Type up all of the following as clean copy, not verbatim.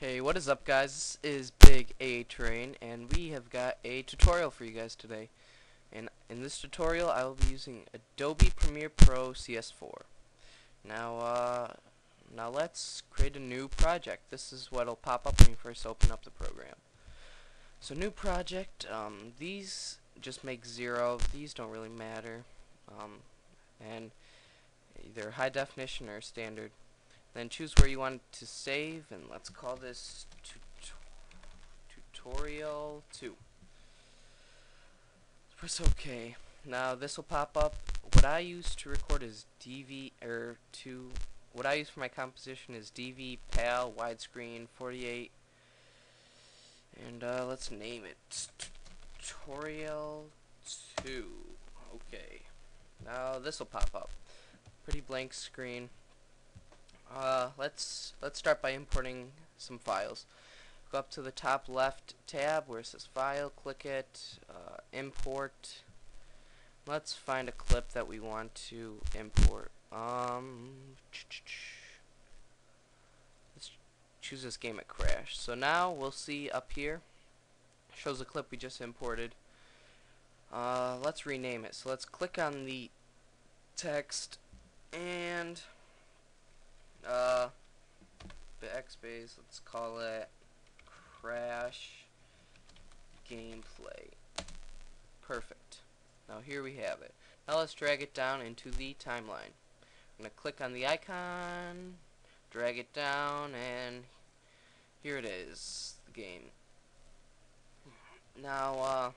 Hey, what is up guys? This is Big A Train and we have got a tutorial for you guys today. And in this tutorial I will be using Adobe Premiere Pro CS4. Now let's create a new project. This is what'll pop up when you first open up the program. So new project, these just make 0, these don't really matter. And either high definition or standard. Then choose where you want to save, and let's call this tutorial 2. Press OK. Now this will pop up. What I use to record is what I use for my composition is DV, PAL, widescreen, 48, and let's name it tutorial 2. Okay. Now this will pop up. Pretty blank screen. Let's start by importing some files. Go up to the top left tab where it says File, click it, Import. Let's find a clip that we want to import. Let's choose this game at Crash. So now we'll see up here, shows the clip we just imported. Let's rename it. So let's click on the text and backspace, let's call it Crash Gameplay. Perfect. Now here we have it. Now let's drag it down into the timeline. I'm going to click on the icon, drag it down, and here it is, the game. Now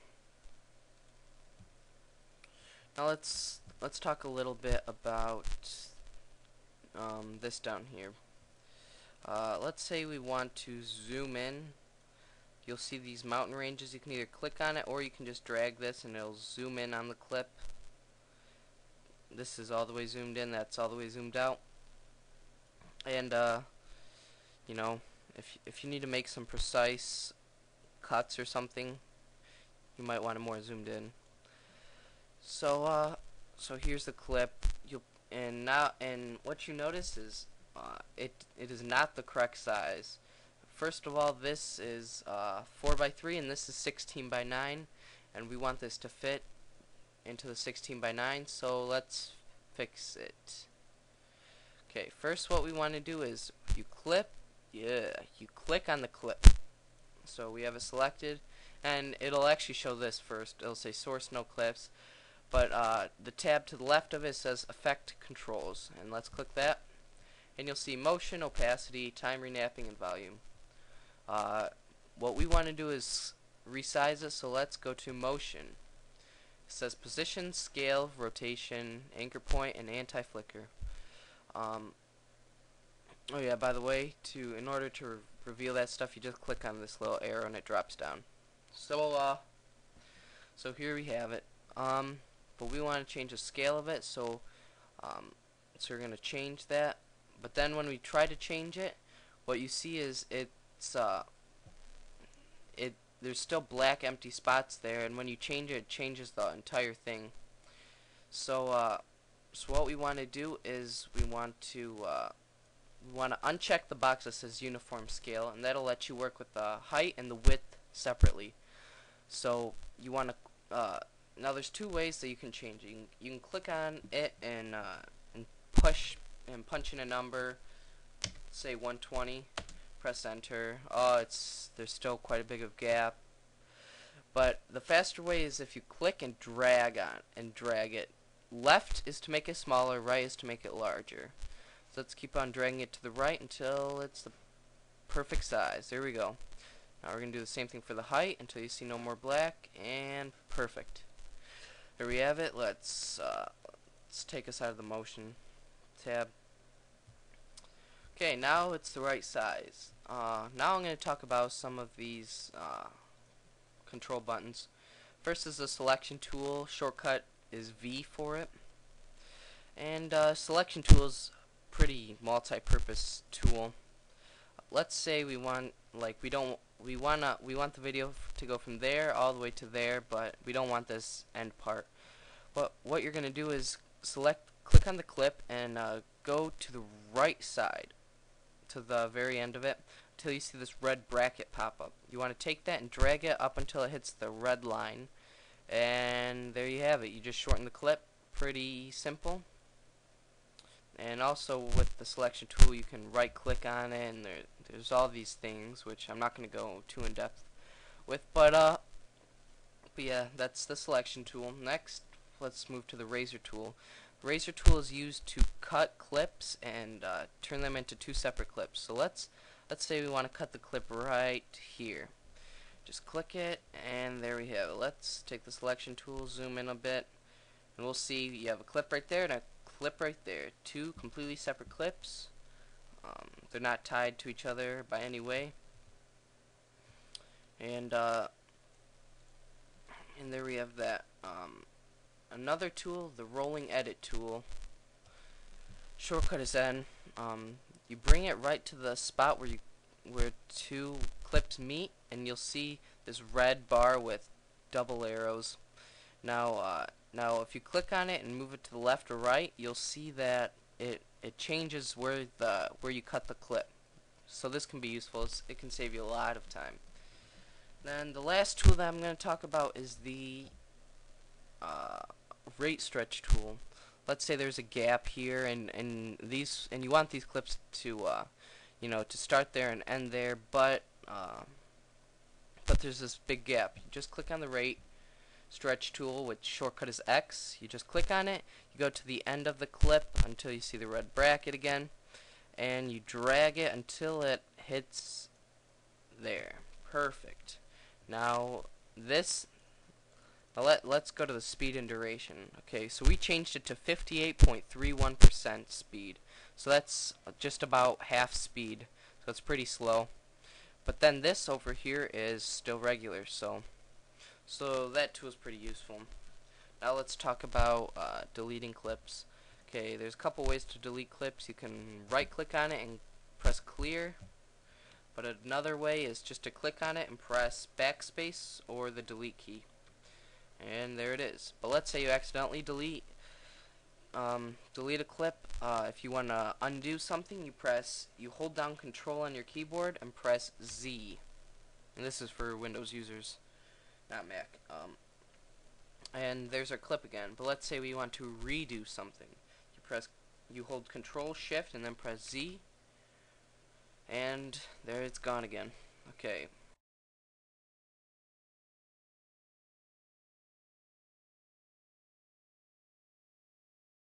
let's talk a little bit about this down here. Let's say we want to zoom in. You'll see these mountain ranges. You can either click on it or you can just drag this and it'll zoom in on the clip. This is all the way zoomed in, that's all the way zoomed out. And you know, if you need to make some precise cuts or something, you might want it more zoomed in. So here's the clip. And what you notice is it is not the correct size. First of all, this is 4:3 and this is 16:9, and we want this to fit into the 16:9, so let's fix it. Okay, first what we want to do is you click on the clip. So we have it selected, and it'll actually show this first. It'll say source no clips. But the tab to the left of it says Effect Controls, and let's click that, and you'll see Motion, Opacity, Time Renapping, and Volume. What we want to do is resize it, so let's go to Motion. It says Position, Scale, Rotation, Anchor Point, and Anti-Flicker. Oh yeah, by the way, in order to reveal that stuff, you just click on this little arrow and it drops down. So here we have it. But we want to change the scale of it, so we're going to change that. But then when we try to change it, what you see is there's still black empty spots there, and when you change it, it changes the entire thing. So what we want to do is we want to uncheck the box that says Uniform Scale, and that'll let you work with the height and the width separately. So you want to now there's two ways that you can change it. You can click on it and push and punch in a number, say 120, press enter. There's still quite a big of gap. But the faster way is if you click and drag it. Left is to make it smaller, right is to make it larger. So let's keep on dragging it to the right until it's the perfect size. There we go. Now we're going to do the same thing for the height until you see no more black, and perfect. There we have it. Let's take us out of the Motion tab. Okay, now it's the right size. Now I'm going to talk about some of these control buttons. First is the selection tool. Shortcut is V for it. And selection tool is pretty multi-purpose tool. Let's say we want the video to go from there all the way to there, but we don't want this end part. What you're going to do is click on the clip and go to the right side to the very end of it till you see this red bracket pop up. You want to take that and drag it up until it hits the red line, and there you have it. You just shorten the clip. Pretty simple. And also with the selection tool, you can right click on it, and there's all these things which I'm not going to go too in depth with, but yeah, that's the selection tool. Next, let's move to the razor tool. The razor tool is used to cut clips and turn them into two separate clips. So let's say we want to cut the clip right here. Just click it, and there we have it. Let's take the selection tool, zoom in a bit, and we'll see you have a clip right there and a clip right there. Two completely separate clips. They're not tied to each other by any way. And there we have that. Another tool, the rolling edit tool. Shortcut is N. You bring it right to the spot where two clips meet, and you'll see this red bar with double arrows. Now if you click on it and move it to the left or right, you'll see that it changes where you cut the clip. So this can be useful. It can save you a lot of time. Then the last tool that I'm going to talk about is the rate stretch tool. Let's say there's a gap here, and you want these clips to to start there and end there, but there's this big gap. You just click on the rate stretch tool, which shortcut is X. You just click on it, you go to the end of the clip until you see the red bracket again, and you drag it until it hits there. Perfect. Now let's go to the speed and duration. Okay, so we changed it to 58.31% speed. So that's just about half speed. So it's pretty slow. But then this over here is still regular. So that tool is pretty useful. Now let's talk about deleting clips. Okay, there's a couple ways to delete clips. You can right click on it and press clear. But another way is just to click on it and press backspace or the delete key. And there it is. But let's say you accidentally delete a clip. If you want to undo something, you hold down Control on your keyboard and press Z. And this is for Windows users, not Mac. And there's our clip again. But let's say we want to redo something. You hold Control Shift and then press Z. And there it's gone again. Okay,